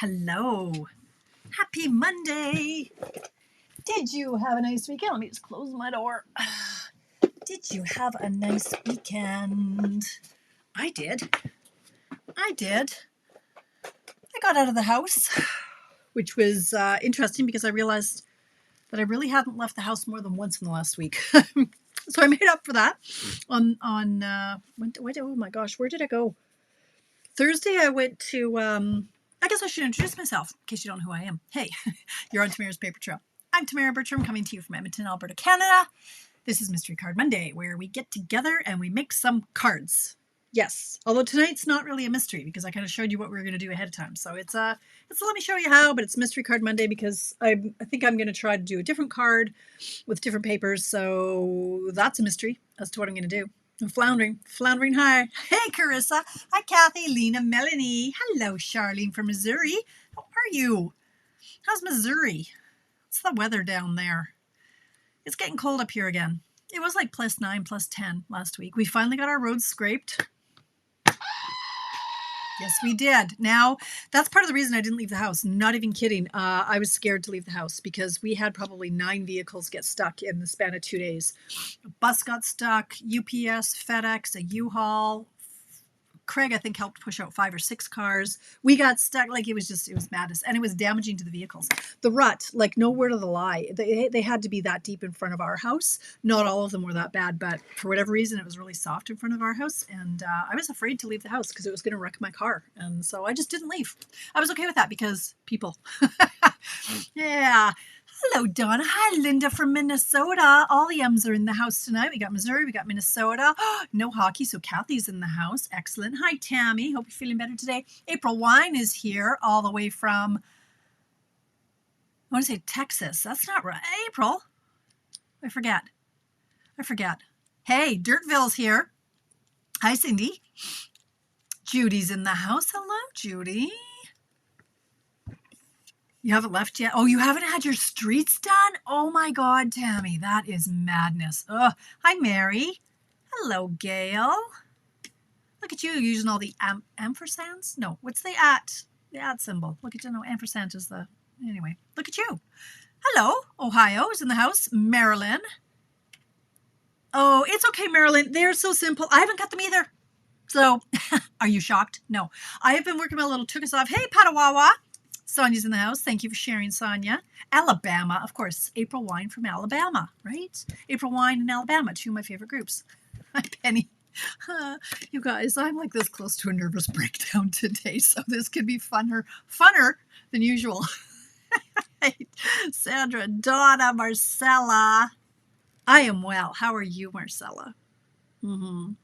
Hello. Happy Monday. Did you have a nice weekend? Let me just close my door. Did you have a nice weekend? I did. I got out of the house, which was interesting because I realized that I really hadn't left the house more than once in the last week. So I made up for that on oh my gosh, where did I go? Thursday I went to, I guess I should introduce myself in case you don't know who I am. Hey, you're on Tamara's Paper Trail. I'm Tamara Bertram, coming to you from Edmonton, Alberta, Canada. This is Mystery Card Monday, where we get together and we make some cards. Yes, although tonight's not really a mystery because I kind of showed you what we were going to do ahead of time. So it's let me show you how, but it's Mystery Card Monday because I think I'm going to try to do a different card with different papers. So that's a mystery as to what I'm going to do. I'm floundering high. Hey, Carissa. Hi, Kathy, Lena, Melanie. Hello, Charlene from Missouri. How are you? How's Missouri? What's the weather down there? It's getting cold up here again. It was like +9, +10 last week. We finally got our roads scraped. Yes, we did. Now, that's part of the reason I didn't leave the house. Not even kidding. I was scared to leave the house because we had probably 9 vehicles get stuck in the span of 2 days. A bus got stuck, UPS, FedEx, a U-Haul. Craig, I think, helped push out 5 or 6 cars. We got stuck. Like, it was madness. And it was damaging to the vehicles. The rut, like, no word of the lie. They had to be that deep in front of our house. Not all of them were that bad, but for whatever reason, it was really soft in front of our house. And I was afraid to leave the house because it was going to wreck my car. And so I just didn't leave. I was okay with that because people. Yeah. Hello, Donna. Hi, Linda from Minnesota. All the M's are in the house tonight. We got Missouri. We got Minnesota. No hockey, so Kathy's in the house. Excellent. Hi, Tammy. Hope you're feeling better today. April Wine is here all the way from, I want to say Texas. That's not right. April. I forget. Hey, Dirtville's here. Hi, Cindy. Judy's in the house. Hello, Judy. You haven't left yet? Oh, you haven't had your streets done? Oh my God, Tammy, that is madness. Ugh. Hi, Mary. Hello, Gail. Look at you using all the ampersands? No, what's the at? The at symbol. Look at you. No, ampersand is the, anyway. Look at you. Hello, Ohio is in the house. Marilyn. Oh, it's okay, Marilyn. They're so simple. I haven't got them either. So, are you shocked? No. I have been working my little took us off. Hey, Patawawa. Sonia's in the house. Thank you for sharing, Sonia. Alabama, of course. April Wine from Alabama, right? April Wine and Alabama, 2 of my favorite groups. Hi, Penny. You guys, I'm like this close to a nervous breakdown today, so this could be funner than usual. Sandra, Donna, Marcella. I am well. How are you, Marcella? Oh,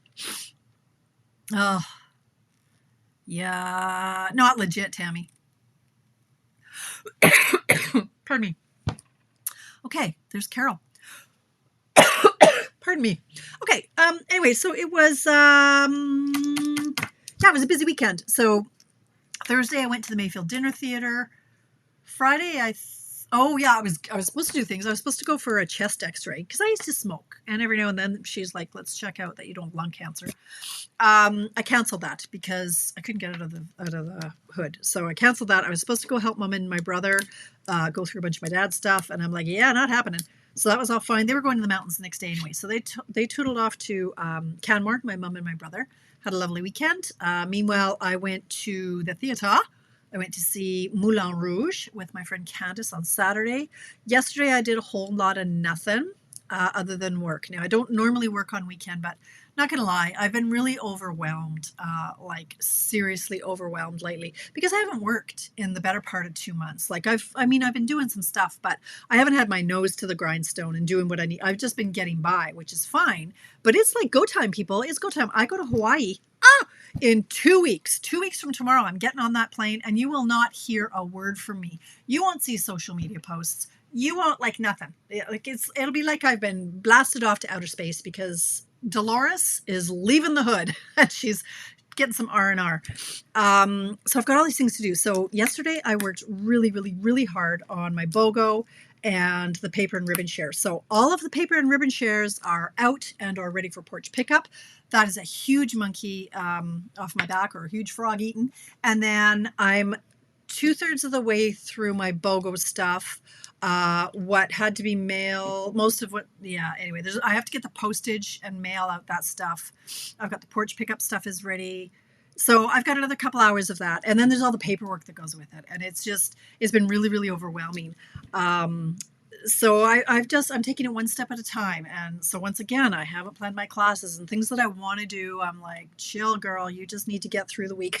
yeah. Not legit, Tammy. Pardon me. Okay, there's Carol. Pardon me. Okay, anyway, so it was, it was a busy weekend. So Thursday I went to the Mayfield Dinner Theater. Friday I was supposed to do things. I was supposed to go for a chest x-ray because I used to smoke. And every now and then she's like, let's check out that you don't have lung cancer. I canceled that because I couldn't get out of the hood. So I canceled that. I was supposed to go help Mom and my brother go through a bunch of my dad's stuff. And I'm like, yeah, not happening. So that was all fine. They were going to the mountains the next day anyway. So they tootled off to Canmore, my mom and my brother. Had a lovely weekend. Meanwhile, I went to the theater. I went to see Moulin Rouge with my friend Candace on Saturday. Yesterday, I did a whole lot of nothing other than work. Now, I don't normally work on weekend, but not going to lie, I've been really overwhelmed, like seriously overwhelmed lately because I haven't worked in the better part of 2 months. Like I've been doing some stuff, but I haven't had my nose to the grindstone and doing what I need. I've just been getting by, which is fine, but it's like go time, people. It's go time. I go to Hawaii in 2 weeks. 2 weeks from tomorrow, I'm getting on that plane and you will not hear a word from me. You won't see social media posts. You won't like nothing. It'll be like I've been blasted off to outer space because Dolores is leaving the hood and she's getting some R&R. So I've got all these things to do. So yesterday I worked really, really, really hard on my BOGO and the paper and ribbon shares. So all of the paper and ribbon shares are out and are ready for porch pickup. That is a huge monkey off my back, or a huge frog eaten. And then I'm 2/3 of the way through my BOGO stuff. What had to be mail, most of what, yeah, anyway, I have to get the postage and mail out that stuff. I've got the porch pickup stuff is ready. So I've got another couple hours of that. And then there's all the paperwork that goes with it. And it's been really, really overwhelming. So I'm taking it one step at a time. And so once again, I haven't planned my classes and things that I want to do. I'm like, chill, girl, you just need to get through the week.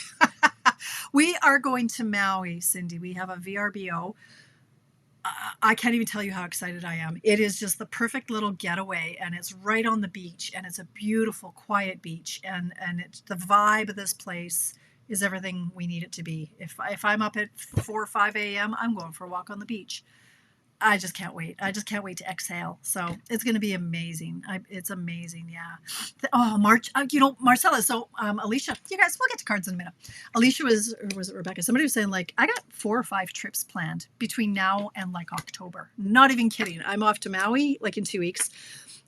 We are going to Maui, Cindy. We have a VRBO. I can't even tell you how excited I am. It is just the perfect little getaway, and it's right on the beach, and it's a beautiful, quiet beach, and the vibe of this place is everything we need it to be. If I'm up at 4 or 5 a.m., I'm going for a walk on the beach. I just can't wait. I just can't wait to exhale. So it's going to be amazing. It's amazing. Yeah. Oh, March, Marcella. So, Alicia, you guys, we'll get to cards in a minute. Alicia or was it Rebecca? Somebody was saying like, I got 4 or 5 trips planned between now and like October. Not even kidding. I'm off to Maui like in 2 weeks.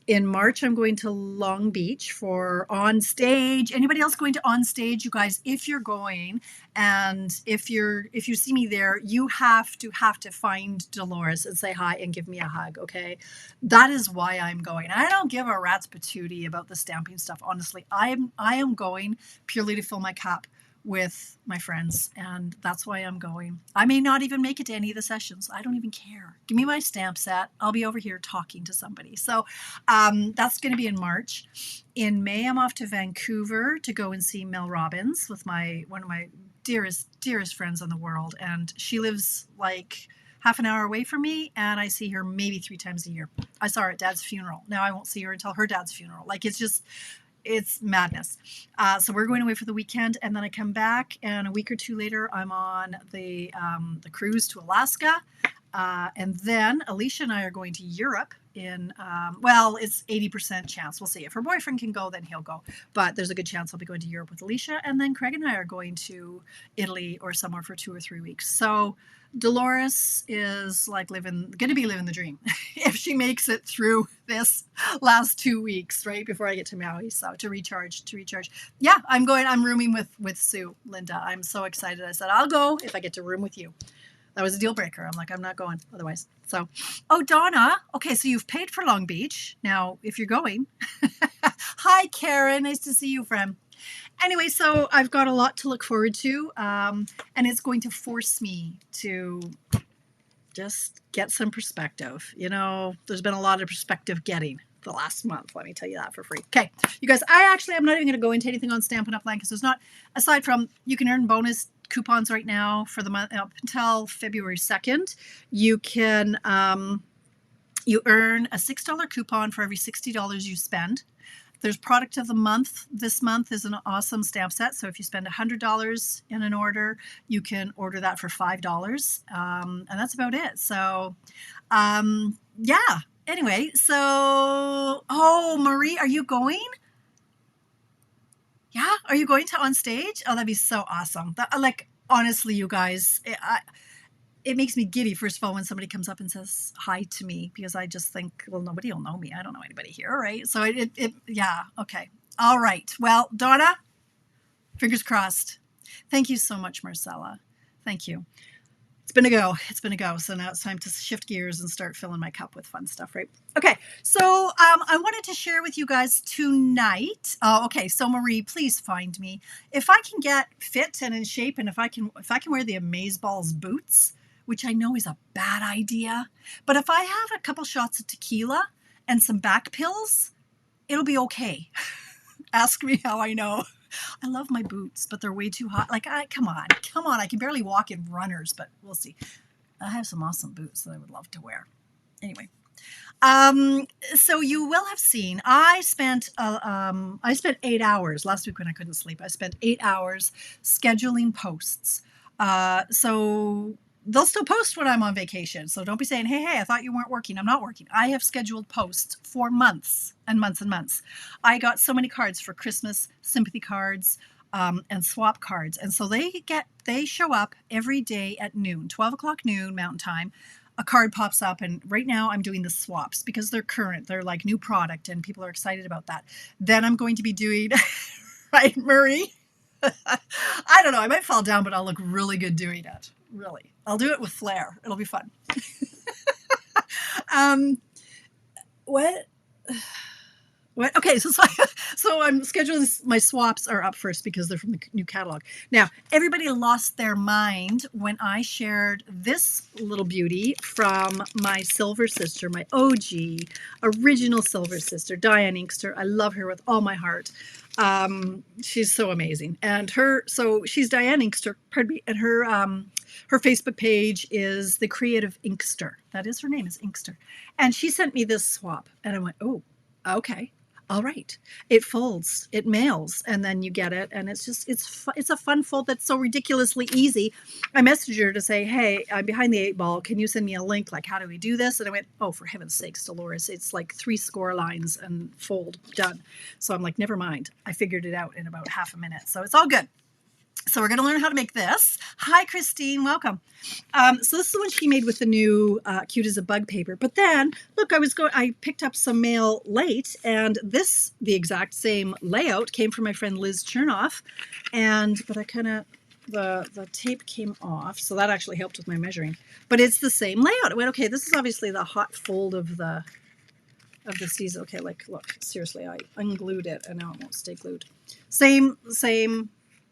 In March, I'm going to Long Beach for On Stage. Anybody else going to On Stage? You guys, if you're going, and if you see me there, you have to find Dolores and say hi and give me a hug, okay? That is why I'm going. I don't give a rat's patootie about the stamping stuff. Honestly, I am going purely to fill my cup with my friends, and that's why I'm going. I may not even make it to any of the sessions. I don't even care. Give me my stamp set. I'll be over here talking to somebody. So that's going to be in March. In May, I'm off to Vancouver to go and see Mel Robbins with one of my dearest friends in the world, and she lives like half an hour away from me, and I see her maybe 3 times a year. I saw her at Dad's funeral. Now I won't see her until her dad's funeral. Like, it's madness. So we're going away for the weekend, and then I come back, and a week or 2 later, I'm on the cruise to Alaska. And then Alicia and I are going to Europe it's 80% chance. We'll see. If her boyfriend can go, then he'll go. But there's a good chance I'll be going to Europe with Alicia. And then Craig and I are going to Italy or somewhere for 2 or 3 weeks. So Dolores is like going to be living the dream if she makes it through this last 2 weeks, right before I get to Maui. So to recharge. Yeah, I'm rooming with Sue, Linda. I'm so excited. I said, I'll go if I get to room with you. That was a deal breaker. I'm like, I'm not going otherwise. So, oh, Donna. Okay, so you've paid for Long Beach. Now, if you're going. Hi, Karen. Nice to see you, friend. Anyway, so I've got a lot to look forward to, and it's going to force me to just get some perspective. There's been a lot of perspective getting the last month. Let me tell you that for free. Okay, you guys, I'm not even going to go into anything on Stampin' Up! Land because there's not, aside from you can earn bonus coupons right now for the month up until February 2nd. You can you earn a $6 coupon for every $60 you spend. There's product of the month. This month is an awesome stamp set. So if you spend $100 in an order, you can order that for $5. And that's about it. So yeah. Anyway, so Marie, are you going? Yeah, are you going to On Stage? Oh, that'd be so awesome. Honestly, you guys, it makes me giddy, first of all, when somebody comes up and says hi to me, because I just think, well, nobody will know me. I don't know anybody here, right? So yeah, okay. All right. Well, Donna, fingers crossed. Thank you so much, Marcella. Thank you. It's been a go. So now it's time to shift gears and start filling my cup with fun stuff, right? Okay. So I wanted to share with you guys tonight. Okay. So Marie, please find me. If I can get fit and in shape, and if I can wear the Amazeballs boots, which I know is a bad idea, but if I have a couple shots of tequila and some back pills, it'll be okay. Ask me how I know. I love my boots, but they're way too hot. Come on. I can barely walk in runners, but we'll see. I have some awesome boots that I would love to wear. Anyway, so you will have seen, I spent 8 hours last week when I couldn't sleep. I spent 8 hours scheduling posts. So they'll still post when I'm on vacation. So don't be saying, hey, I thought you weren't working. I'm not working. I have scheduled posts for months and months and months. I got so many cards for Christmas, sympathy cards, and swap cards. And so they show up every day at noon, 12 o'clock noon Mountain Time. A card pops up, and right now I'm doing the swaps because they're current. They're like new product, and people are excited about that. Then I'm going to be doing, right, Marie? I don't know. I might fall down, but I'll look really good doing it. really. I'll do it with flair. It'll be fun. um, what? What? Okay, so I'm scheduling. My swaps are up first because they're from the new catalog. Now, everybody lost their mind when I shared this little beauty from my silver sister, my OG, original silver sister, Diane Inkster. I love her with all my heart. She's so amazing, and she's Diane Inkster. Pardon me, and her Facebook page is the Creative Inkster. That is her name, is Inkster, and she sent me this swap, and I went, oh, okay. All right. It folds, it mails, and then you get it. And it's a fun fold that's so ridiculously easy. I messaged her to say, hey, I'm behind the 8 ball. Can you send me a link? Like, how do we do this? And I went, oh, for heaven's sakes, Dolores, it's like 3 score lines and fold done. So I'm like, never mind. I figured it out in about half a minute. So it's all good. So we're going to learn how to make this. Hi, Christine. Welcome. So this is the one she made with the new Cute as a Bug paper. But then, look, I picked up some mail late, and the exact same layout came from my friend Liz Chernoff. But I kind of, the tape came off, so that actually helped with my measuring. But it's the same layout. I went, okay, this is obviously the hot fold of the season. Okay, like, look, seriously, I unglued it, and now it won't stay glued. Same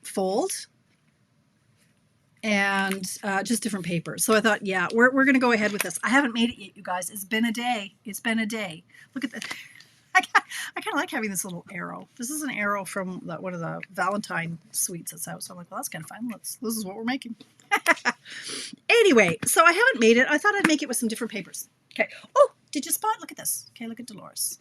fold, and just different papers. So I thought, yeah, we're going to go ahead with this. I haven't made it yet, you guys. It's been a day. Look at that. I kind of like having this little arrow. This is an arrow from one of the Valentine sweets that's out. So I'm like, well, that's kind of fun. This is what we're making. Anyway, so I haven't made it. I thought I'd make it with some different papers. Okay. Oh, did you spot? Look at this. Okay, look at Dolores.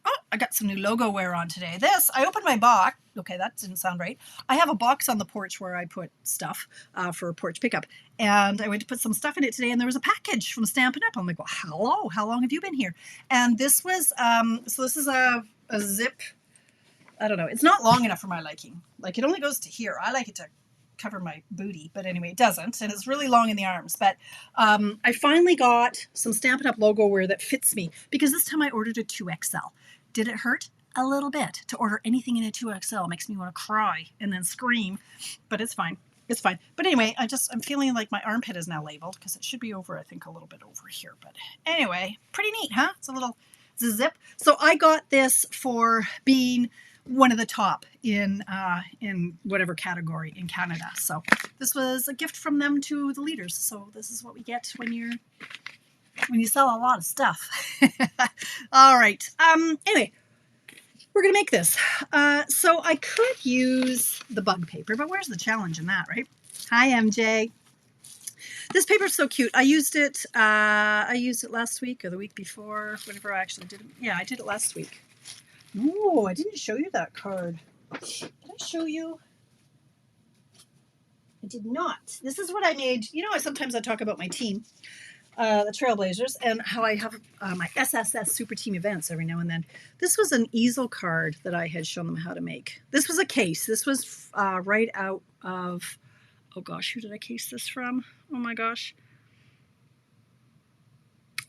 Oh, I got some new logo wear on today. I opened my box. Okay, that didn't sound right. I have a box on the porch where I put stuff for porch pickup. And I went to put some stuff in it today, and there was a package from Stampin' Up! I'm like, well, hello, how long have you been here? And this was, so this is a zip. I don't know. It's not long enough for my liking. Like, it only goes to here. I like it to cover my booty, but anyway, it doesn't, and it's really long in the arms. But I finally got some Stampin' Up! Logo wear that fits me, because this time I ordered a 2XL. Did it hurt? A little bit. To order anything in a 2XL makes me want to cry and then scream, but it's fine. It's fine. But anyway, I'm feeling like my armpit is now labeled, because it should be over, I think, a little bit over here. But anyway, pretty neat, huh? It's a zip. So I got this for being one of the top in whatever category in Canada. So this was a gift from them to the leaders. So this is what we get when you sell a lot of stuff. All right. Anyway, we're going to make this. So I could use the bug paper, but where's the challenge in that, right? Hi, MJ. This paper is so cute. I used it last week or the week before, whenever I actually did it. Yeah, I did it last week. Oh, I didn't show you that card. Did I show you? I did not. This is what I made. You know, sometimes I talk about my team, the Trailblazers, and how I have my SSS Super Team events every now and then. This was an easel card that I had shown them how to make. This was a case. This was right out of, oh gosh, who did I case this from? Oh my gosh.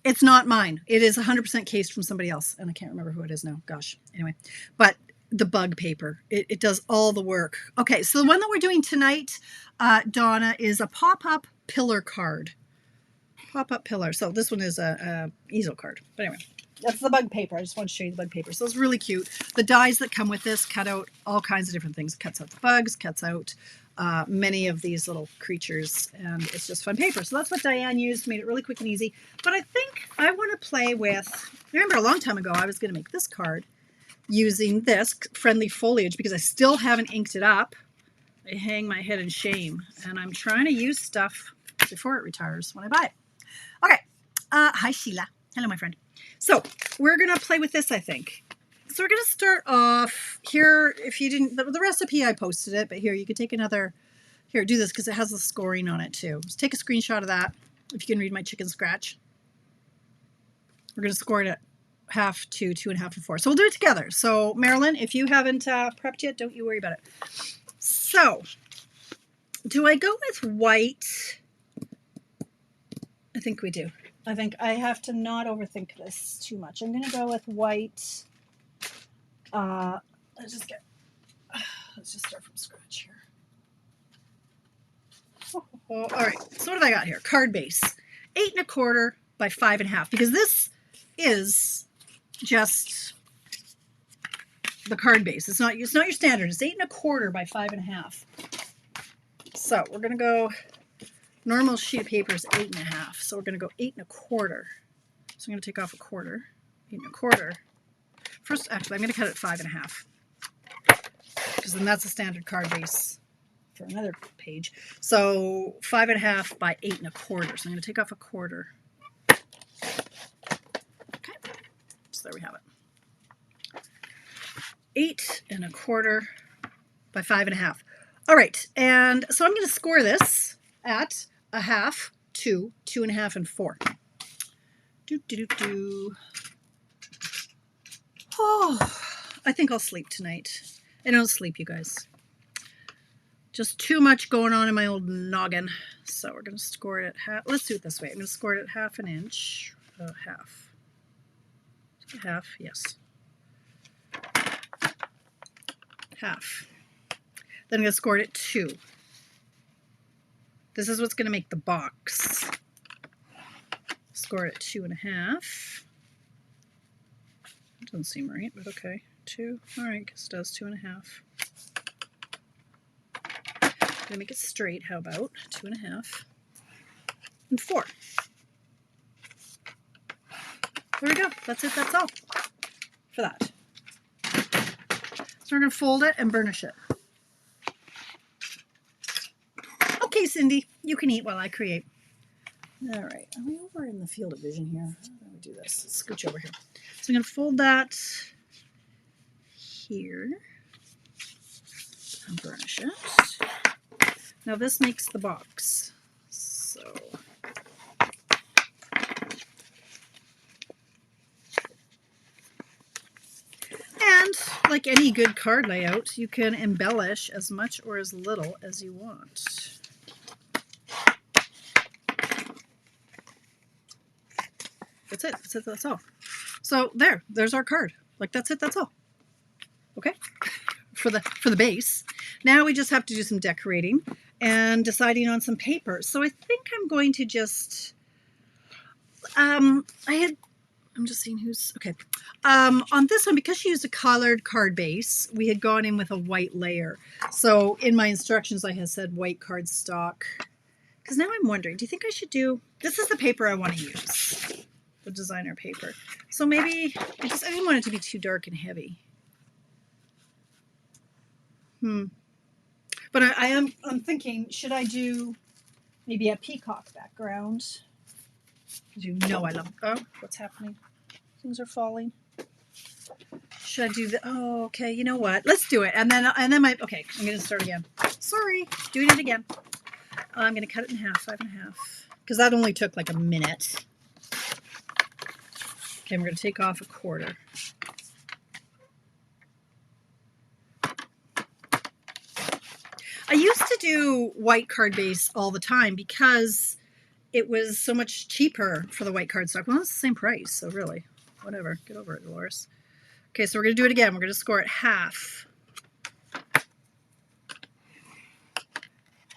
It's not mine. It is 100% cased from somebody else, and I can't remember who it is now. Gosh. Anyway, but the bug paper, it does all the work. Okay, so the one that we're doing tonight, Donna, is a pop-up pillar card. Pop-up pillar. So this one is a easel card. But anyway, that's the bug paper. I just want to show you the bug paper. So it's really cute. The dies that come with this cut out all kinds of different things. It cuts out the bugs, cuts out many of these little creatures, and it's just fun paper. So that's what Diane used, made it really quick and easy. But I think I want to play with, I remember a long time ago I was going to make this card using this friendly foliage, because I still haven't inked it up. I hang my head in shame, and I'm trying to use stuff before it retires when I buy it. Okay. Hi, Sheila. Hello, my friend. So we're going to play with this, I think. So we're going to start off here. If you didn't, the recipe, I posted it, but here, you could take another, here, do this, because it has the scoring on it too. Just take a screenshot of that, if you can read my chicken scratch. We're going to score it at 1/2 to 2.5 and 4. So we'll do it together. So Marilyn, if you haven't prepped yet, don't you worry about it. So do I go with white? I think we do. I think I have to not overthink this too much. I'm going to go with white. Let's just start from scratch here. all right. So what have I got here? Card base, 8 1/4 by 5 1/2, because this is just the card base. It's not your standard. It's 8 1/4 by 5 1/2. So we're gonna go. Normal sheet of paper is 8 1/2. So we're gonna go 8 1/4. So I'm gonna take off a quarter. 8 1/4. First, actually, I'm gonna cut it 5 1/2, because then that's a standard card base for another page. So 5 1/2 by 8 1/4. So I'm going to take off a quarter. Okay, so there we have it. 8 1/4 by 5 1/2. All right, and so I'm going to score this at 1/2, 2, 2 1/2, and 4. Oh, I think I'll sleep tonight. I don't sleep, you guys. Just too much going on in my old noggin. So we're going to score it at half. Let's do it this way. I'm going to score it at 1/2 inch. Half, yes. Half. Then I'm going to score it at 2. This is what's going to make the box. Score it at 2 1/2. Doesn't seem right, but okay. 2. All right, because it does 2 1/2. Gonna make it straight. How about 2 1/2 and 4? There we go. That's it. That's all for that. So we're gonna fold it and burnish it. Okay, Cindy, you can eat while I create. All right, are we over in the field of vision here? How do we do this? Let's scooch over here. So I'm gonna fold that here and burnish it. Now this makes the box, so and like any good card layout, you can embellish as much or as little as you want. That's it. That's it. That's all. So there's our card. Like that's it. That's all. Okay, for the base. Now we just have to do some decorating and deciding on some paper. So I think I'm going to just, I'm just seeing who's, okay. On this one, because she used a colored card base, we had gone in with a white layer. So in my instructions, I had said white cardstock. Because now I'm wondering, do you think I should do, this is the paper I want to use, the designer paper. So maybe, I didn't want it to be too dark and heavy. But I'm thinking, should I do maybe a peacock background? Because you know I love, oh, what's happening? Things are falling. Should I do the, oh, okay, you know what? Let's do it. And then okay, I'm going to start again. Sorry, doing it again. I'm going to cut it in half, 5 1/2, because that only took like a minute. Okay, we're going to take off a quarter. I used to do white card base all the time because it was so much cheaper for the white cardstock. Well, it's the same price, so really, whatever. Get over it, Dolores. Okay, so we're going to do it again. We're going to score it 1/2,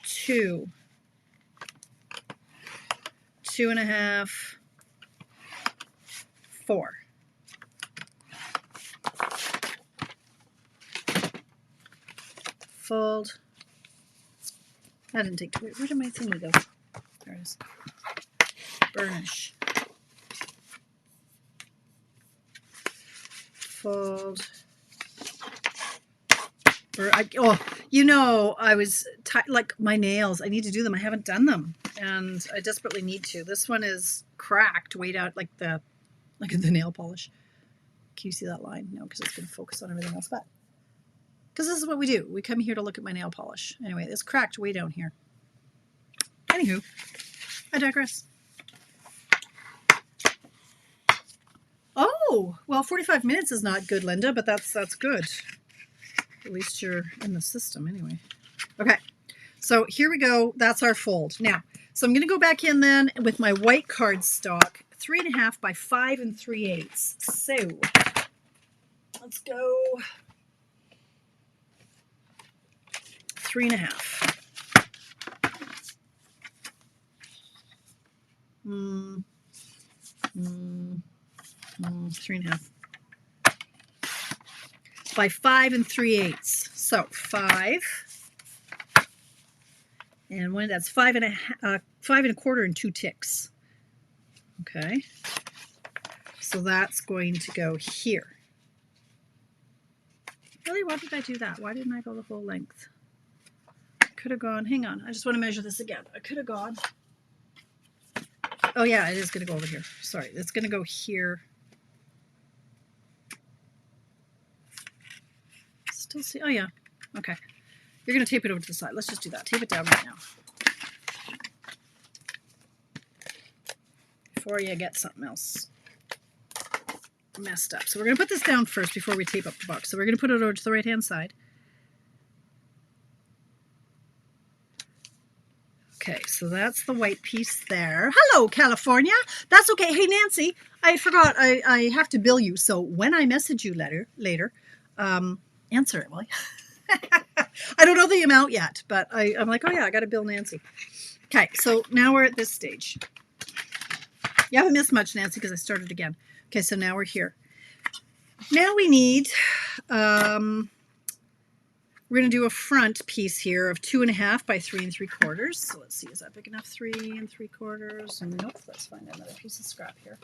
2, 2 1/2, 4. Fold. That didn't take too long. Where did my thingy go? There it is. Burnish. Fold. Oh, you know, I was like my nails. I need to do them. I haven't done them, and I desperately need to. This one is cracked way down, like the nail polish. Can you see that line? No, because it's going to focus on everything else. But because this is what we do. We come here to look at my nail polish. Anyway, it's cracked way down here. Anywho, I digress. Oh, well, 45 minutes is not good, Linda, but that's good. At least you're in the system anyway. Okay, so here we go. That's our fold. Now, so I'm going to go back in then with my white cardstock, 3 1/2 by 5 3/8. So let's go 3 1/2. by 5 3/8. So 5, and when that's 5 1/4 and 2 ticks. Okay, so that's going to go here. Really, why did I do that? Why didn't I go the whole length? I could have gone, hang on, I just want to measure this again. I could have gone, oh yeah, it is going to go over here. Sorry, it's going to go here. Still see, oh yeah, okay. You're going to tape it over to the side. Let's just do that. Tape it down right now. Before you get something else messed up. So we're going to put this down first before we tape up the box. So we're going to put it over to the right-hand side. Okay, so that's the white piece there. Hello, California. That's okay. Hey, Nancy, I forgot. I have to bill you. So when I message you later, answer it, will you? I don't know the amount yet, but I'm like, oh yeah, I got to bill Nancy. Okay, so now we're at this stage. You haven't missed much, Nancy, because I started again. Okay, so now we're here. Now we need, we're going to do a front piece here of 2.5 by 3 3/4. So let's see, is that big enough? 3 3/4. And nope, let's find another piece of scrap here.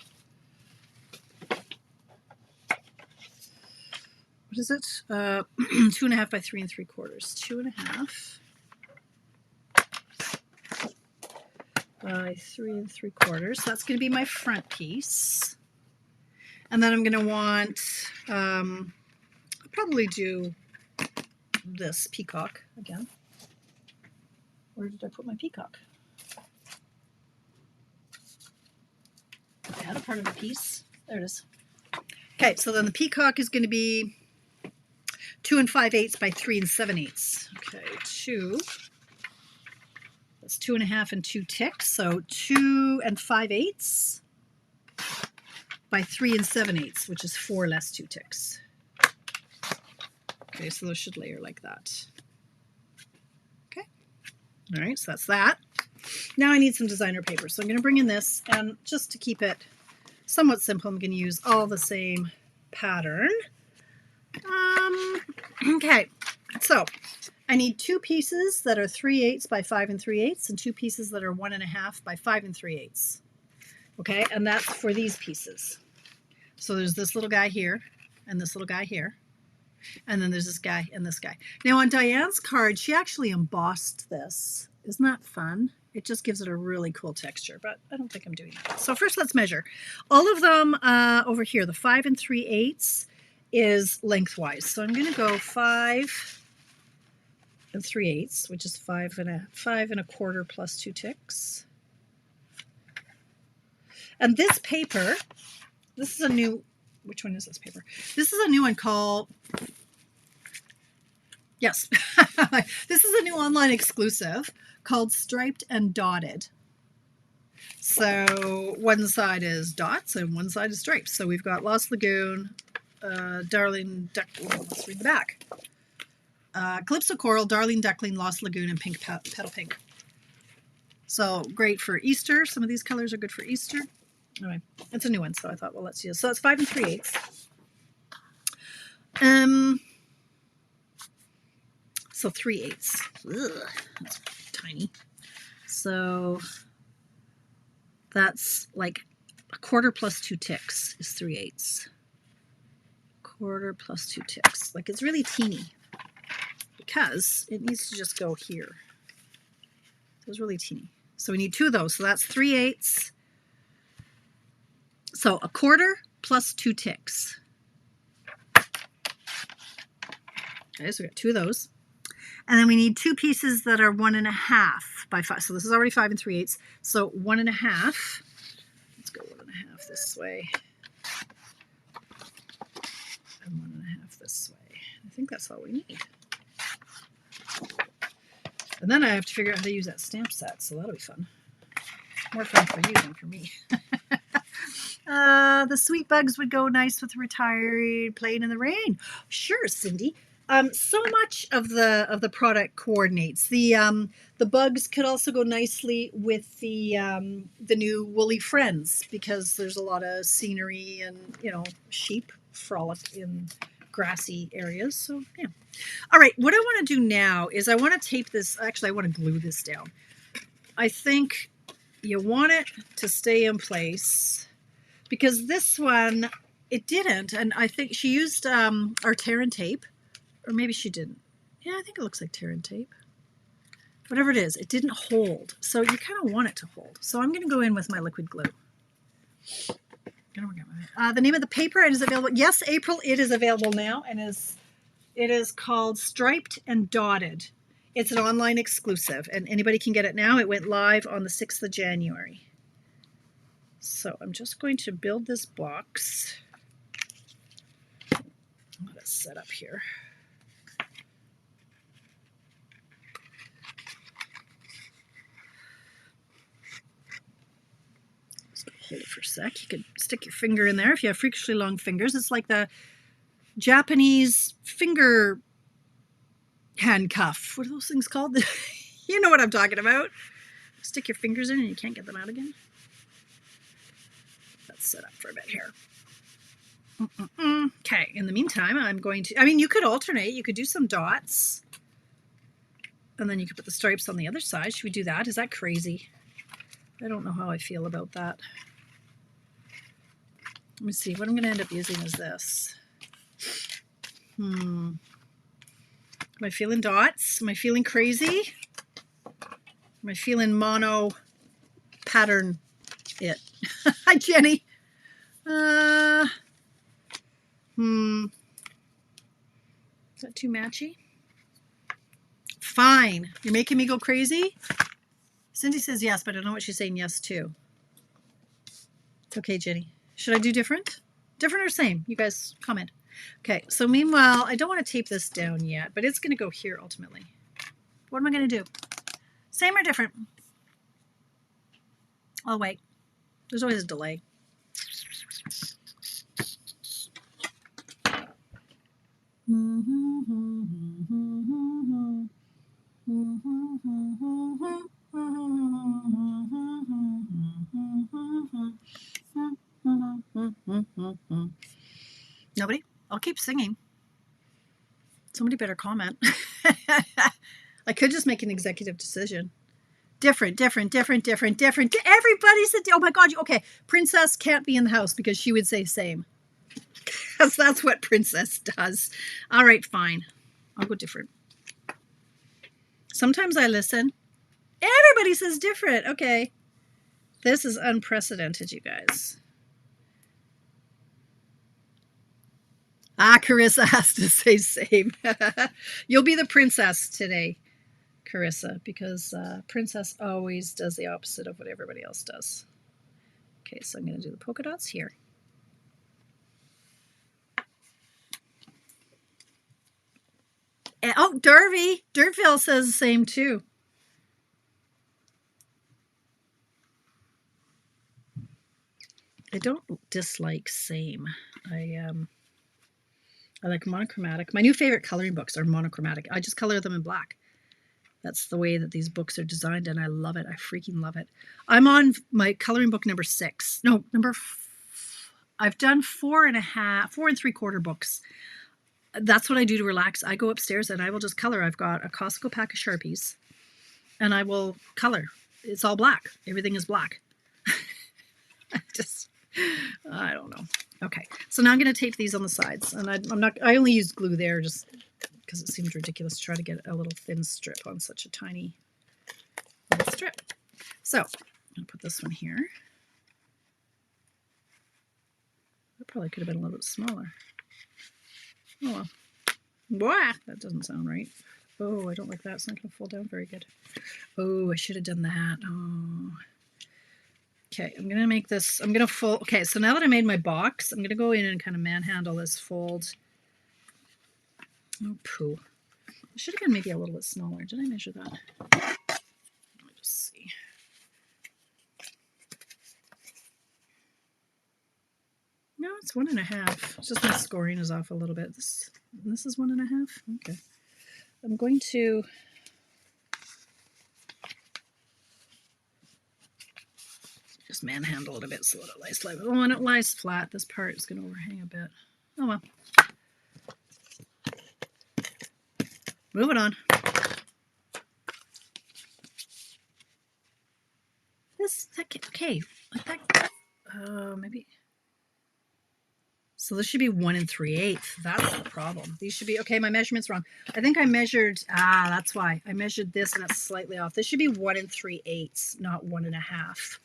What is it? 2.5 by 3 3/4. 2.5 by 3 3/4. That's going to be my front piece. And then I'm going to want, I'll probably do this peacock again. Where did I put my peacock? I had a part of the piece. There it is. Okay, so then the peacock is going to be 2 5/8 by 3 7/8. Okay, 2. That's 2.5 and 2 ticks. So 2 5/8 by 3 7/8, which is 4 less 2 ticks. Okay, so those should layer like that. Okay. All right, so that's that. Now I need some designer paper. So I'm going to bring in this, and just to keep it somewhat simple, I'm going to use all the same pattern. Okay, so I need 2 pieces that are 3/8 by 5 3/8 and 2 pieces that are 1.5 by 5 3/8. Okay, and that's for these pieces. So there's this little guy here and this little guy here. And then there's this guy and this guy. Now on Diane's card, she actually embossed this. Isn't that fun? It just gives it a really cool texture, but I don't think I'm doing that. So first let's measure. All of them over here, the 5 3/8 is lengthwise. So I'm going to go 5 3/8, which is 5 1/4 plus 2 ticks. And this paper, this is a new, which one is this paper? This is a new one called, yes, this is a new online exclusive called Striped and Dotted. So one side is dots and one side is stripes. So we've got Lost Lagoon, Darling Duckling, let's read the back. Calypso Coral, Darling Duckling, Lost Lagoon, and Pink Petal Pink. So great for Easter. Some of these colors are good for Easter. Anyway, it's a new one, so I thought, well, let's use. So that's 5 3/8. So 3/8. Ugh, that's tiny. So that's like 1/4 plus 2 ticks is 3/8. 1/4 plus 2 ticks. Like it's really teeny because it needs to just go here. So it's really teeny. So we need 2 of those. So that's 3/8. So 1/4 plus 2 ticks. Okay, so we got 2 of those. And then we need 2 pieces that are 1.5 by 5. So this is already 5 3/8. So 1.5. Let's go 1.5 this way. And 1.5 this way. I think that's all we need. And then I have to figure out how to use that stamp set. So that'll be fun. More fun for you than for me. The sweet bugs would go nice with retired playing in the rain. Sure, Cindy. So much of the product coordinates. The bugs could also go nicely with the new Woolly Friends because there's a lot of scenery and sheep frolic in grassy areas. So yeah. All right, what I want to do now is I want to tape this. Actually, I want to glue this down. I think you want it to stay in place because this one, it didn't. And I think she used our tear and tape, or maybe she didn't. Yeah, I think it looks like tear and tape. Whatever it is, it didn't hold. So you kind of want it to hold. So I'm going to go in with my liquid glue. The name of the paper, it is available. Yes, April, it is available now, and it is called Striped and Dotted. It's an online exclusive, and anybody can get it now. It went live on the 6th of January. So I'm just going to build this box. Let it set up here. Hold it for a sec. You could stick your finger in there if you have freakishly long fingers. It's like the Japanese finger handcuff. What are those things called? You know what I'm talking about. Stick your fingers in and you can't get them out again. Let's set up for a bit here. Okay, in the meantime, I'm going to, you could alternate. You could do some dots. And then you could put the stripes on the other side. Should we do that? Is that crazy? I don't know how I feel about that. Let me see. What I'm going to end up using is this. Am I feeling dots? Am I feeling crazy? Am I feeling mono pattern it? Hi, Jenny. Is that too matchy? Fine. You're making me go crazy? Cindy says yes, but I don't know what she's saying yes to. Okay, Jenny. Should I do different? Different or same? You guys comment. Okay, so meanwhile, I don't want to tape this down yet, but it's going to go here ultimately. What am I going to do? Same or different? Oh, wait. There's always a delay. Nobody? I'll keep singing. Somebody better comment. I could just make an executive decision. Different. Everybody said, oh my God, okay, Princess can't be in the house because she would say same. Because that's what Princess does. All right, fine. I'll go different. Sometimes I listen. Everybody says different. Okay. This is unprecedented, you guys. Carissa has to say same. You'll be the princess today, Carissa, because Princess always does the opposite of what everybody else does. Okay, so I'm going to do the polka dots here. And, oh, Durville says the same too. I don't dislike same. I like monochromatic. My new favorite coloring books are monochromatic. I just color them in black. That's the way that these books are designed, and I love it. I freaking love it. I'm on my coloring book number 6. No, I've done 4 3/4 books. That's what I do to relax. I go upstairs and I will just color. I've got a Costco pack of Sharpies, and I will color. It's all black. Everything is black. I don't know. Okay, so now I'm going to tape these on the sides, and I only used glue there just because it seemed ridiculous to try to get a little thin strip on such a tiny little strip. So I'm going to put this one here. That probably could have been a little bit smaller. Oh well. Blah, that doesn't sound right. Oh, I don't like that. It's not going to fall down very good. Oh, I should have done that. Oh. Okay, I'm going to make this, I'm going to fold. Okay, so now that I made my box, I'm going to go in and kind of manhandle this fold. Oh, poo. It should have been maybe a little bit smaller. Did I measure that? Let me just see. No, it's 1.5. It's just my scoring is off a little bit. This is 1.5? Okay. I'm going to just manhandle it a bit so that it lies flat. But when it lies flat, this part is going to overhang a bit. Oh well. Moving on. Okay, like that, maybe. So this should be 1 3/8. That's the problem. These should be, okay, my measurement's wrong. I think I measured, that's why. I measured this and it's slightly off. This should be 1 3/8, not 1 1/2.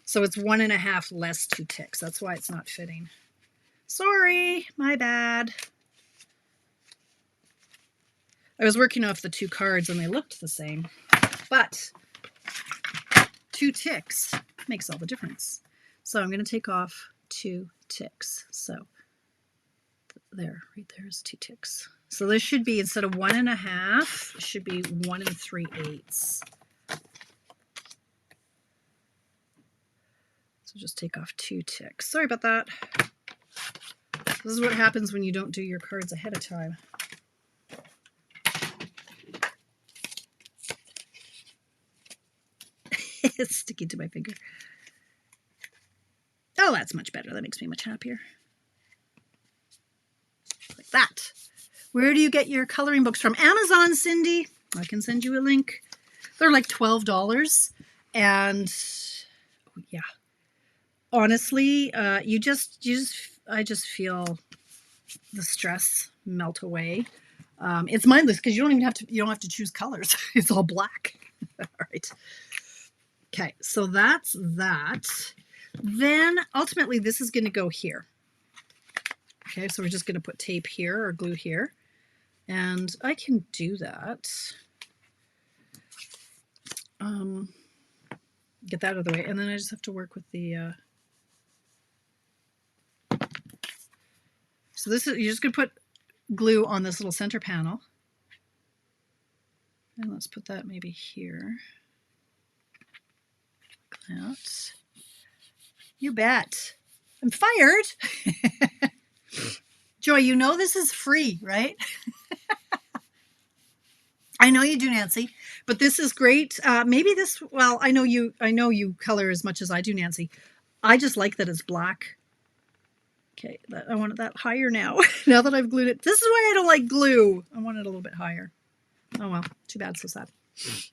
So it's 1 1/2 less 2 ticks. That's why it's not fitting. Sorry, my bad. I was working off the 2 cards and they looked the same, but 2 ticks makes all the difference. So I'm going to take off 2 ticks. So there, right there is 2 ticks. So this should be, instead of 1 1/2, it should be 1 3/8. So just take off 2 ticks. Sorry about that. This is what happens when you don't do your cards ahead of time. It's sticking to my finger. Oh, that's much better. That makes me much happier. Like that. Where do you get your coloring books from? Amazon, Cindy. I can send you a link. They're like $12. And yeah, honestly, I just feel the stress melt away. It's mindless because you don't have to choose colors. It's all black. All right. Okay, so that's that. Then ultimately this is going to go here. Okay, so we're just going to put tape here or glue here. And I can do that. Get that out of the way. And then I just have to work with the... So this is, you're just going to put glue on this little center panel. And let's put that maybe here. Like that. You bet. I'm fired. Joy, you know this is free, right? I know you do, Nancy, but this is great. Maybe this, well, I know you color as much as I do, Nancy. I just like that it's black. Okay, I want that higher now. Now that I've glued it. This is why I don't like glue. I want it a little bit higher. Oh well, too bad, so sad.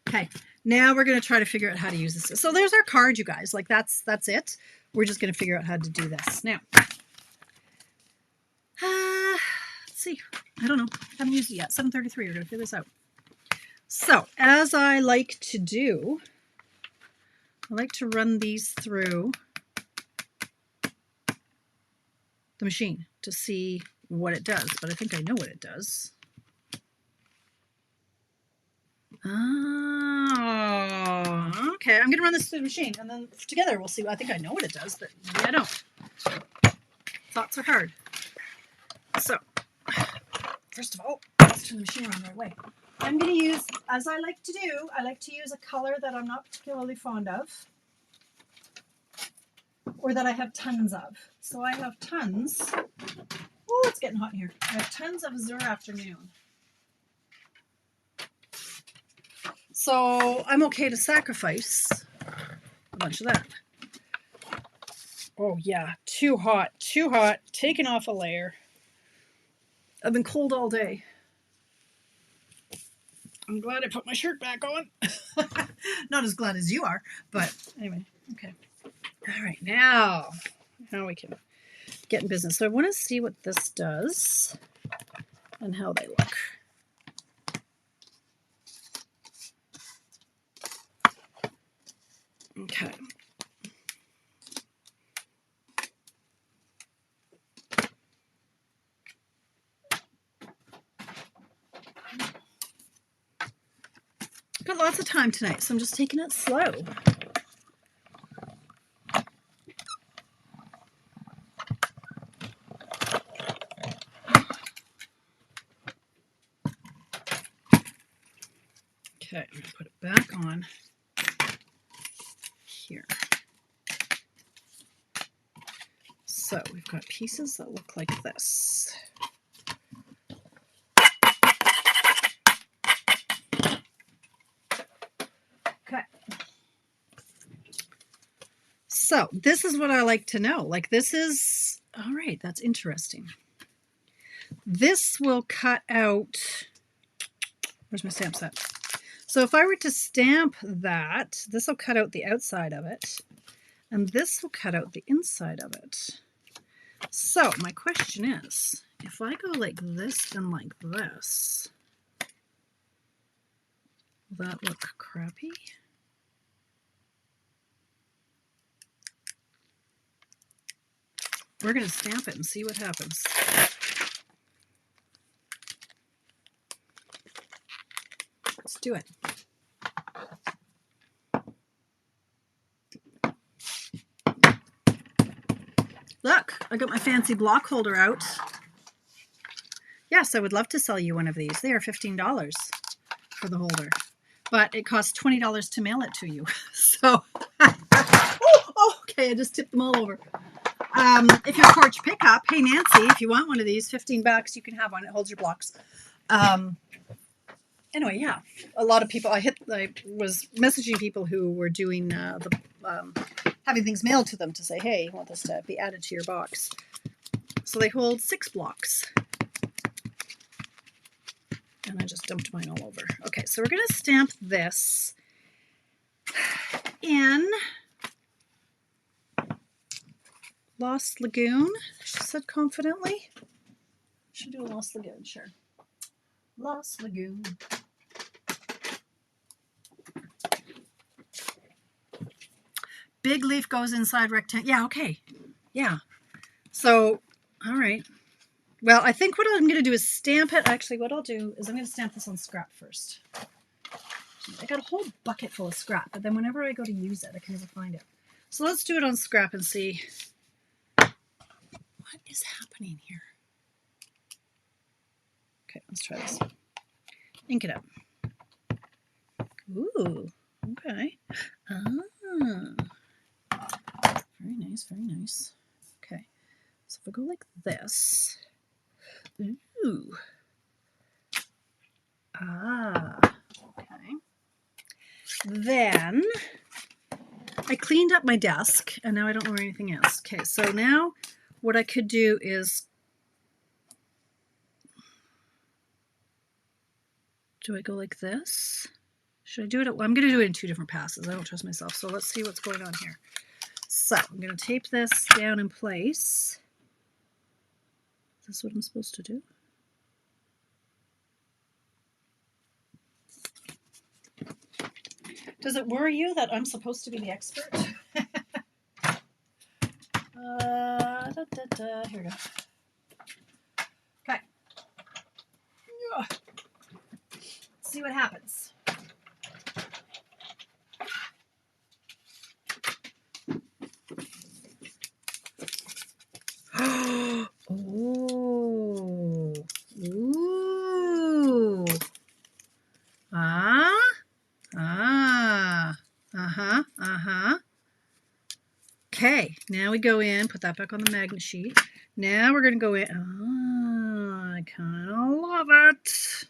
Okay, now we're going to try to figure out how to use this. So there's our card, you guys. Like that's it. We're just going to figure out how to do this. Now, let's see. I don't know. I haven't used it yet. 7:33. We're going to figure this out. So, as I like to do, I like to run these through the machine to see what it does, but I think I know what it does. Oh, okay. I'm going to run this through the machine, and then together we'll see. I think I know what it does, but maybe I don't. Thoughts are hard. So, first of all, let's turn the machine around the right way. I'm going to use, as I like to do, I like to use a color that I'm not particularly fond of, or that I have tons of. So I have tons. Oh, it's getting hot in here. I have tons of Azure Afternoon. So I'm okay to sacrifice a bunch of that. Oh yeah, too hot, taking off a layer. I've been cold all day. I'm glad I put my shirt back on. Not as glad as you are, but anyway, okay. All right, now we can get in business. So I want to see what this does and how they look. Okay. Got lots of time tonight, so I'm just taking it slow. Okay, I'm going to put it back on here. So we've got pieces that look like this. Okay. So this is what I like to know. Like this is, all right, that's interesting. This will cut out Where's my stamp set? So if I were to stamp that, this will cut out the outside of it, and this will cut out the inside of it. So my question is, if I go like this and like this, will that look crappy? We're going to stamp it and see what happens. Let's do it. Look, I got my fancy block holder out. Yes, I would love to sell you one of these. They are $15 for the holder, but it costs $20 to mail it to you. So, okay, I just tipped them all over. If you're porch pickup, hey Nancy, if you want one of these, $15, you can have one. It holds your blocks. Anyway, yeah, a lot of people. I was messaging people who were doing having things mailed to them to say, hey, you want this to be added to your box. So they hold 6 blocks. And I just dumped mine all over. Okay, so we're going to stamp this in Lost Lagoon, she said confidently. Should do a Lost Lagoon, sure. Lost Lagoon. Big leaf goes inside rectangle. Yeah, okay. Yeah. So, all right. Well, I think what I'm going to do is stamp it. Actually, what I'll do is I'm going to stamp this on scrap first. I got a whole bucket full of scrap, but then whenever I go to use it, I can never find it. So let's do it on scrap and see what is happening here. Okay, let's try this. Ink it up. Ooh, okay. Ah. Very nice, very nice. Okay, so if I go like this. Ooh. Ah, okay. Then I cleaned up my desk, and now I don't know anything else. Okay, so now what I could do is, do I go like this? Should I do it? I'm going to do it in 2 different passes. I don't trust myself. So let's see what's going on here. So I'm going to tape this down in place. Is this what I'm supposed to do? Does it worry you that I'm supposed to be the expert? Here we go. Okay. Let's see what happens. Oh. Ooh. Okay, now we go in, put that back on the magnet sheet. Now we're going to go in. Oh, I kind of love it.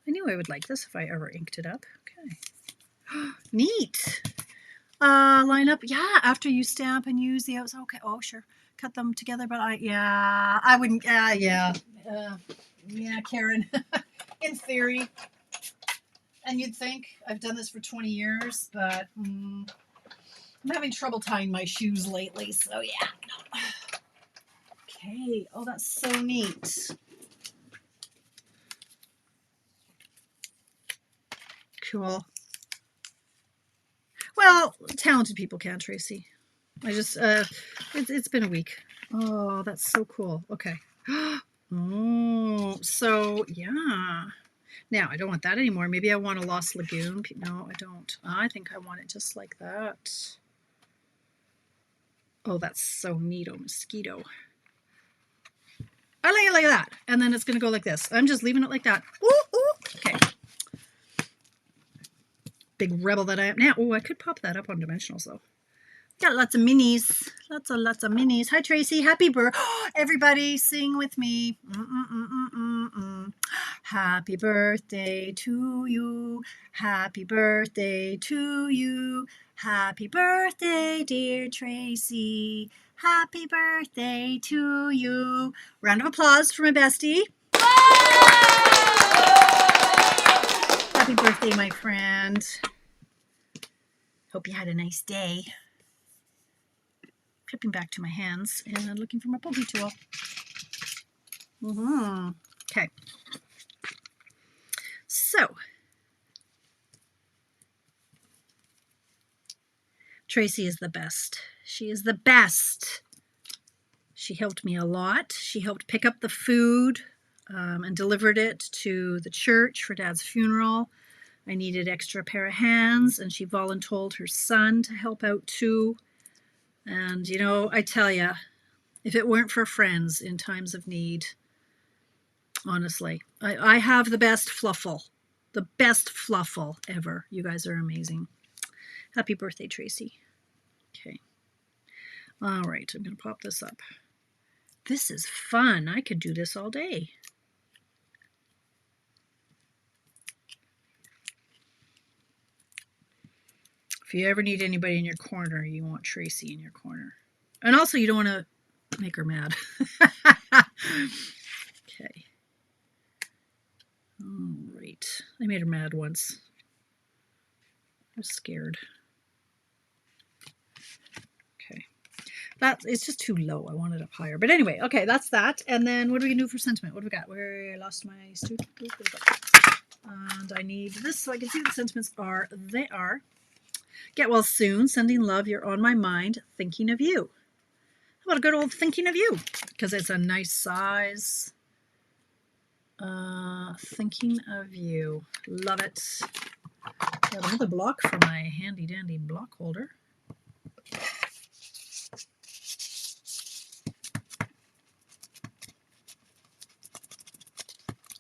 I knew I would like this if I ever inked it up. Okay. Neat. Line up. Yeah, after you stamp and use the outside. Okay. Oh, sure. Cut them together, but I wouldn't. Yeah, Karen. In theory. And you'd think I've done this for 20 years, but I'm having trouble tying my shoes lately, so yeah. No. Okay. Oh, that's so neat. Cool. Well, talented people can, Tracy. I just, it's been a week. Oh, that's so cool. Okay. Oh, so yeah. Now, I don't want that anymore. Maybe I want a Lost Lagoon. No, I don't. I think I want it just like that. Oh, that's so neato, mosquito. I like it like that. And then it's going to go like this. I'm just leaving it like that. Ooh, ooh. Okay. Big rebel that I am. Now, oh, I could pop that up on dimensionals, though. Got lots of minis. Lots of minis. Hi, Tracy. Happy birthday. Everybody sing with me. Happy birthday to you. Happy birthday to you. Happy birthday, dear Tracy. Happy birthday to you. Round of applause for my bestie. Happy birthday, my friend. Hope you had a nice day. Flipping back to my hands and looking for my pokey tool. Okay. So, Tracy is the best. She is the best. She helped me a lot. She helped pick up the food and delivered it to the church for Dad's funeral. I needed extra pair of hands, and she voluntold her son to help out too. And, you know, I tell you, if it weren't for friends in times of need, honestly, I have the best fluffle ever. You guys are amazing. Happy birthday, Tracy. Okay. All right, I'm going to pop this up. This is fun. I could do this all day. If you ever need anybody in your corner, you want Tracy in your corner. And also, you don't want to make her mad. Okay. All right. I made her mad once. I was scared. Okay. It's just too low. I want it up higher. But anyway, okay, that's that. And then what do we do for sentiment? What do we got? Where I lost my student. And I need this so I can see what the sentiments are. They are: get well soon, sending love, you're on my mind, thinking of you. How about a good old thinking of you? Because it's a nice size. Thinking of you. Love it. Got another block for my handy dandy block holder.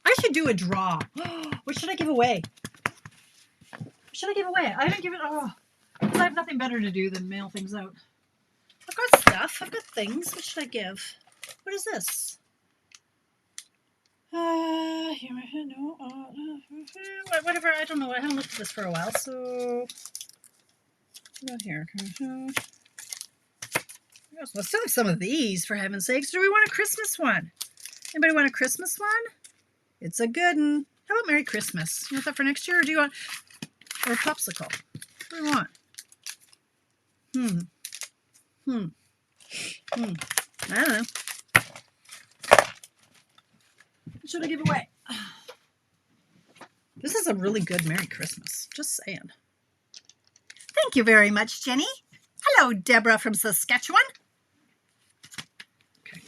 I should do a draw. What should I give away? What should I give away? I haven't given. Because I have nothing better to do than mail things out. I've got stuff. I've got things. What should I give? What is this? No. Whatever. I don't know. I haven't looked at this for a while. So, what here? Let's still have some of these, for heaven's sakes. Do we want a Christmas one? Anybody want a Christmas one? It's a good one. How about Merry Christmas? You want that for next year, or do you want or a popsicle? What do you want? I don't know. What should I give away? This is a really good Merry Christmas. Just saying. Thank you very much, Jenny. Hello, Deborah from Saskatchewan. Okay.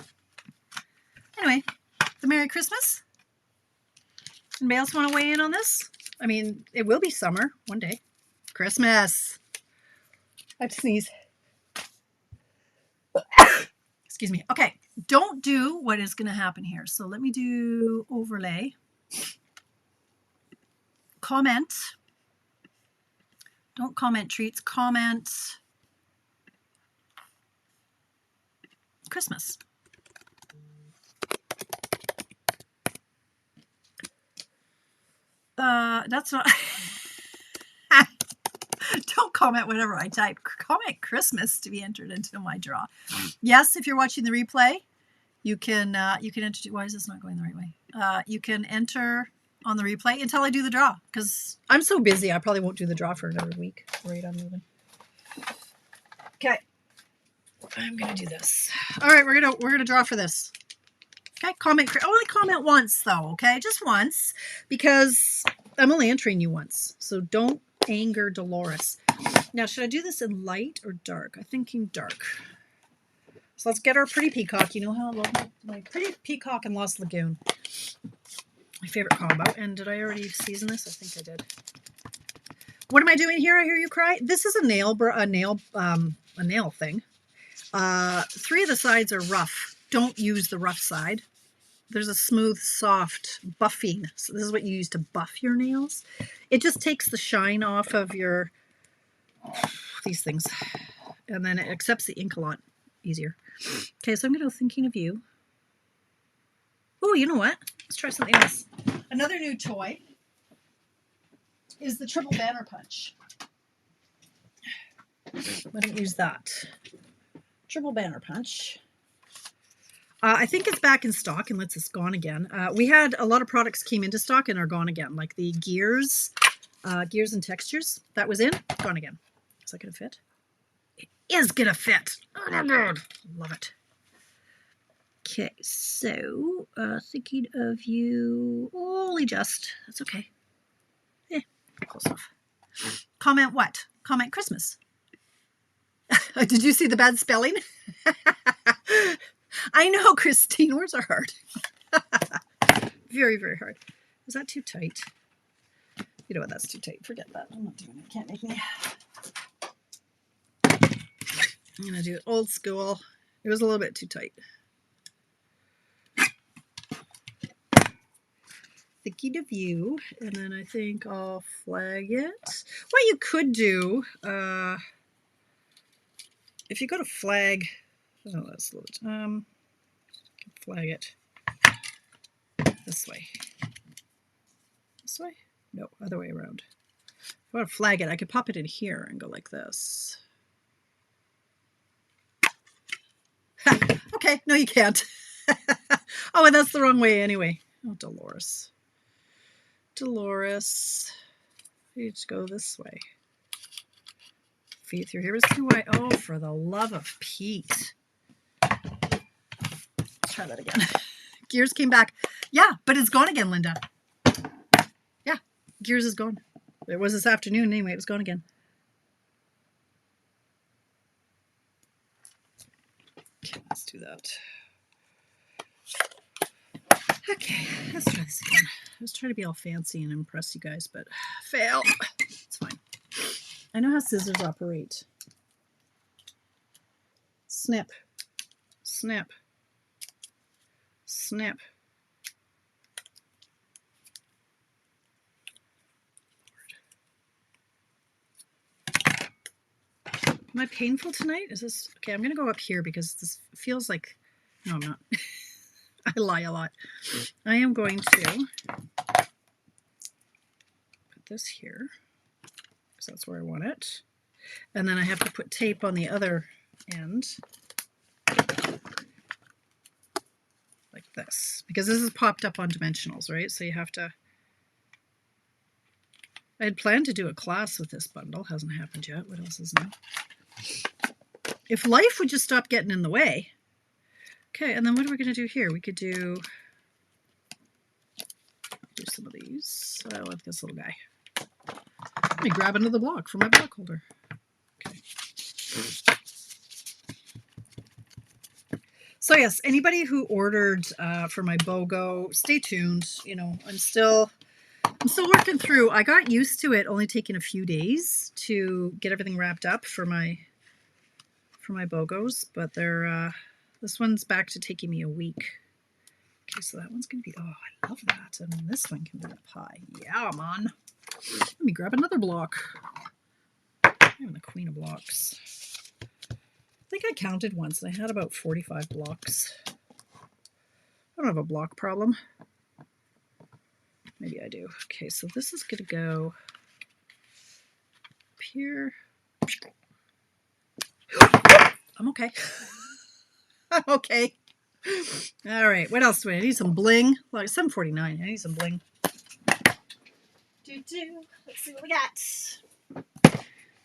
Anyway, the Merry Christmas. Anybody else want to weigh in on this? I mean, it will be summer one day. Christmas. I have to sneeze. Excuse me. Okay. Don't do what is going to happen here. So let me do overlay. Comment. Don't comment treats. Comment Christmas. That's not. Don't comment whatever I type. Comment Christmas to be entered into my draw. Yes, if you're watching the replay, you can enter. Why is this not going the right way? You can enter on the replay until I do the draw, because I'm so busy. I probably won't do the draw for another week. Right, I'm moving. Okay, I'm gonna do this. All right, we're gonna draw for this. Okay, only comment once though. Okay, just once, because I'm only entering you once. So don't anger Dolores. Now, should I do this in light or dark? I'm thinking dark. So let's get our pretty peacock. You know how I love my pretty peacock and Lost Lagoon. My favorite combo. And did I already season this? I think I did. What am I doing here? I hear you cry. This is a nail thing. 3 of the sides are rough. Don't use the rough side. There's a smooth, soft buffing. So this is what you use to buff your nails. It just takes the shine off of these things. And then it accepts the ink a lot easier. Okay, so I'm going to go Thinking of You. Oh, you know what? Let's try something else. Another new toy is the triple banner punch. I don't use that. Triple banner punch. I think it's back in stock unless it's gone again. We had a lot of products came into stock and are gone again, like the gears Gears and Textures. That was in. Gone again. Is that going to fit? It is going to fit. Oh, my God. Love it. Okay, so thinking of you. Only just. That's okay. Close enough. Comment what? Comment Christmas. Did you see the bad spelling? I know, Christine. Words are hard. Very, very hard. Is that too tight? You know what? That's too tight. Forget that. I'm not doing it. Can't make me. I'm going to do it old school. It was a little bit too tight. Thinking of you. And then I think I'll flag it. What you could do, if you go to flag, oh, that's a little, flag it this way. This way? No, other way around. If I want to flag it, I could pop it in here and go like this. Okay, no, you can't. Oh, and that's the wrong way anyway. Oh, Dolores. Dolores. You just go this way. Feed through here is too wide. Oh, for the love of Pete. Let's try that again. Gears came back. Yeah, but it's gone again, Linda. Yeah, Gears is gone. It was this afternoon anyway. It was gone again. Okay, let's do that. Okay, let's try this again. I was trying to be all fancy and impress you guys, but fail. It's fine. I know how scissors operate. Snip, snip, snip. Am I painful tonight? Is this okay? I'm gonna go up here because this feels like, no, I'm not. I lie a lot. I am going to put this here because that's where I want it. And then I have to put tape on the other end like this because this is popped up on dimensionals, right? So you have to, I had planned to do a class with this bundle. Hasn't happened yet. What else is new? If life would just stop getting in the way. Okay, and then what are we going to do here? We could do some of these. I like this little guy. Let me grab another block for my block holder. Okay. So yes, anybody who ordered for my BOGO, stay tuned. You know, I'm still working through. I got used to it only taking a few days to get everything wrapped up for my BOGOs, but they're this one's back to taking me a week. Okay, so that one's gonna be, oh, I love that. And then this one can be a pie. Yeah, man. Let me grab another block. I'm the queen of blocks. I think I counted once and I had about 45 blocks. I don't have a block problem. Maybe I do. Okay, so this is gonna go up here. I'm okay. I'm okay. All right, what else do I need? Some bling. Like 749. I need some bling. Let's see what we got.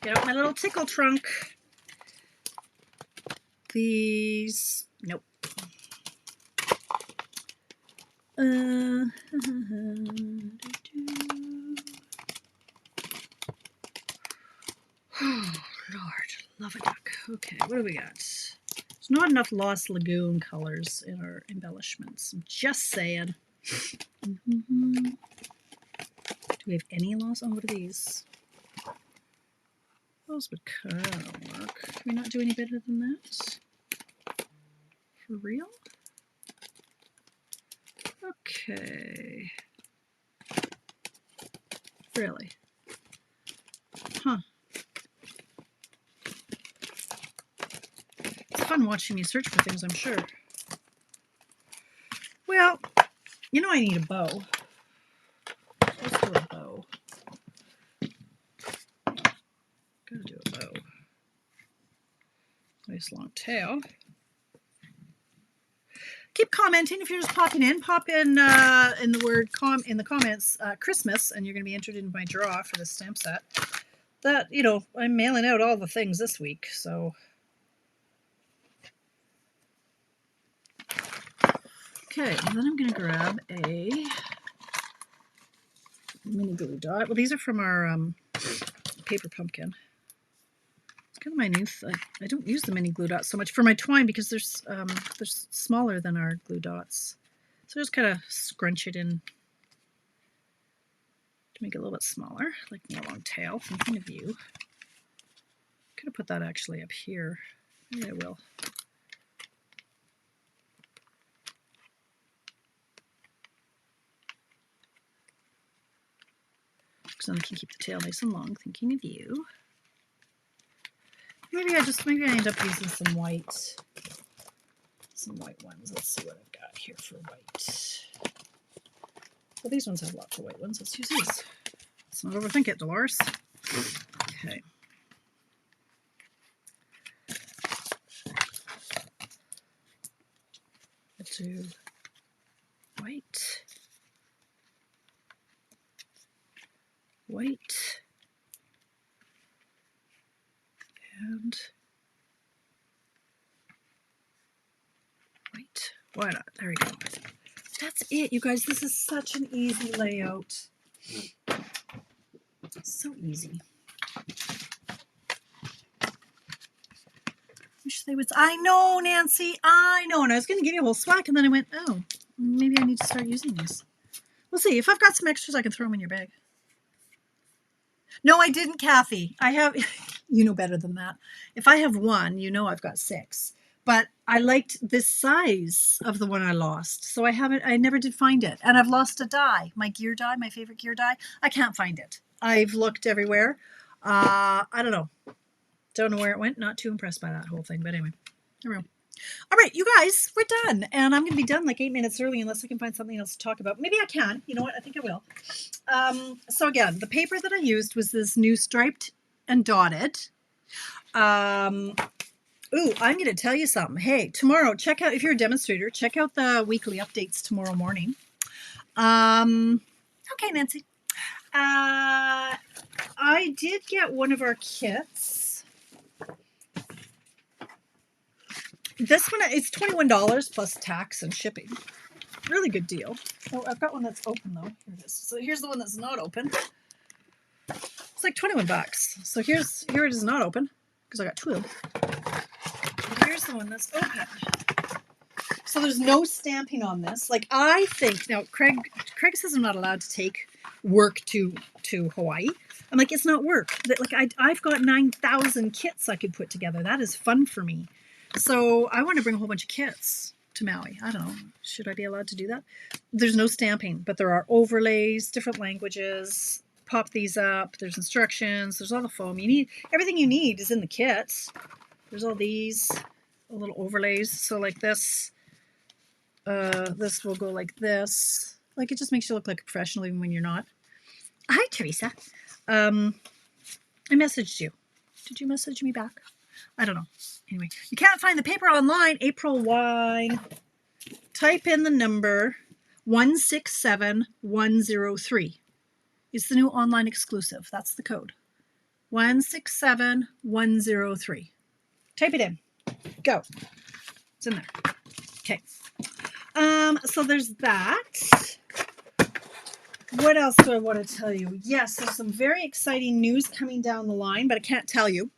Get out my little tickle trunk. These. Nope. Oh, Lord. Love a duck. Okay, what do we got? There's not enough Lost Lagoon colors in our embellishments. I'm just saying. Do we have any Lost? Oh, what are these? Those would kind of work. Can we not do any better than that? For real? Okay. Really? Huh. It's fun watching me search for things, I'm sure. Well, you know I need a bow. Let's do a bow. Gotta do a bow. Nice long tail. keep commenting. If you're just popping in, pop in the word in the comments Christmas, and you're going to be entered in my draw for this stamp set. That, you know, I'm mailing out all the things this week, so. Okay, and then I'm going to grab a mini glue dot. Well, these are from our paper pumpkin. It's kind of my new I don't use the mini glue dots so much for my twine because they're smaller than our glue dots. So just kind of scrunch it in to make it a little bit smaller, like my long tail. Thinking of you. Could have put that actually up here. Maybe I will. Because then I can keep the tail nice and long. Thinking of you. Maybe I end up using some white ones. Let's see what I've got here for white. Well, these ones have lots of white ones. Let's use these. Let's not overthink it, Dolores. Okay. Let's do white, and white. Why not? There we go. That's it, you guys. This is such an easy layout. So easy. Wish they would. I know, Nancy. I know. And I was going to give you a whole swag, and then I went, oh, maybe I need to start using these. We'll see. If I've got some extras, I can throw them in your bag. No, I didn't, Kathy. I have, you know better than that. If I have one, you know I've got 6. But I liked this size of the one I lost. So I never did find it. And I've lost a die, my gear die, my favorite gear die. I can't find it. I've looked everywhere. I don't know. Don't know where it went. Not too impressed by that whole thing. But anyway, there we go. All right, you guys, we're done. And I'm going to be done like 8 minutes early unless I can find something else to talk about. Maybe I can. You know what? I think I will. So again, the paper that I used was this new striped and dotted. Ooh, I'm going to tell you something. Hey, tomorrow, check out, if you're a demonstrator, check out the weekly updates tomorrow morning. Okay, Nancy. I did get one of our kits. This one is $21 plus tax and shipping. Really good deal. Oh, I've got one that's open though. Here it is. So here's the one that's not open. It's like 21 bucks. So here it is not open because I got 2 of them. Here's the one that's open. So there's no stamping on this. Like I think now, Craig says I'm not allowed to take work to Hawaii. I'm like, it's not work. Like I've got 9,000 kits I could put together. That is fun for me. So I want to bring a whole bunch of kits to Maui. I don't know. Should I be allowed to do that? There's no stamping, but there are overlays, different languages. Pop these up. There's instructions. There's all the foam. Everything you need is in the kit. There's all these little overlays. So like this will go like this. Like it just makes you look like a professional even when you're not. Hi, Teresa. I messaged you. Did you message me back? I don't know. Anyway, you can't find the paper online. April Wine. Type in the number 167103. It's the new online exclusive. That's the code. 167103. Type it in. Go. It's in there. Okay. So there's that. What else do I want to tell you? Yes, there's some very exciting news coming down the line, but I can't tell you.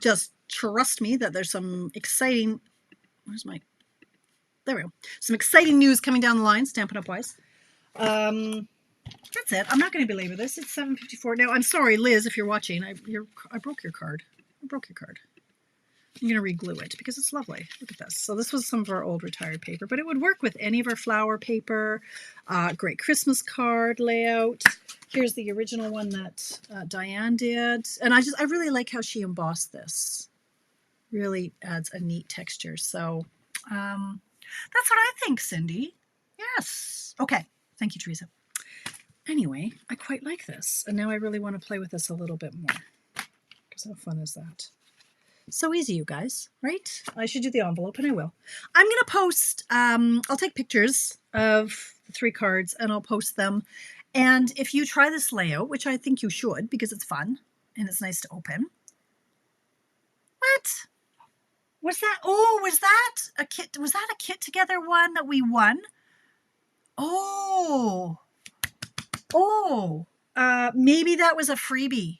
Just trust me that there's some exciting, there we go. Some exciting news coming down the line, Stampin' Up! Wise. That's it. I'm not going to belabor this. It's 7:54. Now, I'm sorry, Liz, if you're watching. I broke your card. I broke your card. I'm going to re-glue it because it's lovely. Look at this. So this was some of our old retired paper, but it would work with any of our flower paper. Great Christmas card layout. Here's the original one that Diane did. And I really like how she embossed this. Really adds a neat texture. So that's what I think, Cindy. Yes. Okay. Thank you, Teresa. Anyway, I quite like this. And now I really want to play with this a little bit more. Because how fun is that? So easy, you guys, right? I should do the envelope, and I will. I'm going to post, I'll take pictures of the 3 cards and I'll post them. And if you try this layout, which I think you should because it's fun and it's nice to open. What? Was that, oh, was that a kit? Was that a kit together one that we won? Oh, maybe that was a freebie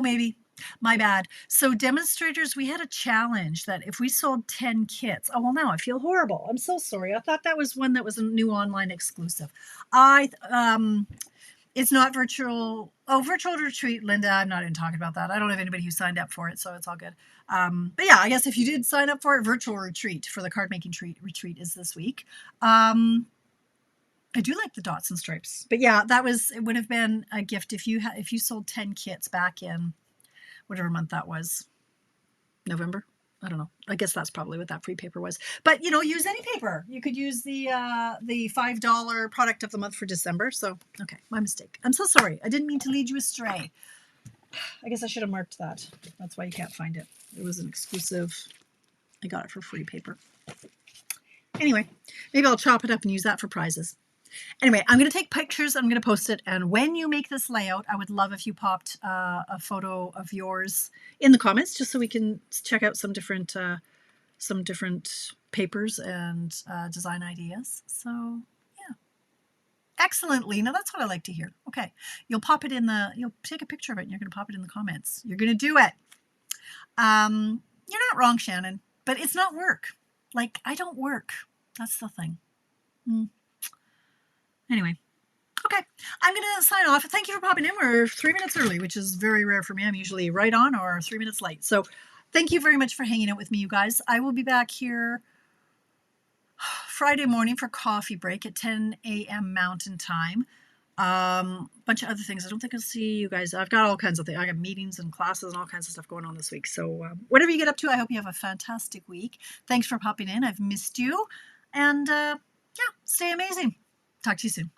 maybe. My bad. So demonstrators, we had a challenge that if we sold 10 kits, oh, well, now I feel horrible. I'm so sorry. I thought that was one that was a new online exclusive. It's not virtual. Oh, virtual retreat, Linda. I'm not even talking about that. I don't have anybody who signed up for it, so it's all good. But yeah, I guess if you did sign up for it, virtual retreat for the card making retreat is this week. I do like the dots and stripes, but yeah, it would have been a gift if you sold 10 kits back in whatever month that was, November. I don't know. I guess that's probably what that free paper was. But use any paper. You could use the $5 product of the month for December. So okay, my mistake. I'm so sorry. I didn't mean to lead you astray. I guess I should have marked that. That's why you can't find it. It was an exclusive. I got it for free paper. Anyway, maybe I'll chop it up and use that for prizes. Anyway, I'm going to take pictures. I'm going to post it. And when you make this layout, I would love if you popped a photo of yours in the comments, just so we can check out some different papers and design ideas. So yeah, excellent, Lena. That's what I like to hear. Okay, you'll take a picture of it and you're going to pop it in the comments. You're going to do it. You're not wrong, Shannon, but it's not work. Like, I don't work. That's the thing. Anyway, okay, I'm going to sign off. Thank you for popping in. We're 3 minutes early, which is very rare for me. I'm usually right on or 3 minutes late. So thank you very much for hanging out with me, you guys. I will be back here Friday morning for coffee break at 10 a.m. Mountain Time. Bunch of other things. I don't think I'll see you guys. I've got all kinds of things. I got meetings and classes and all kinds of stuff going on this week. So whatever you get up to, I hope you have a fantastic week. Thanks for popping in. I've missed you. And yeah, stay amazing. Talk to you soon.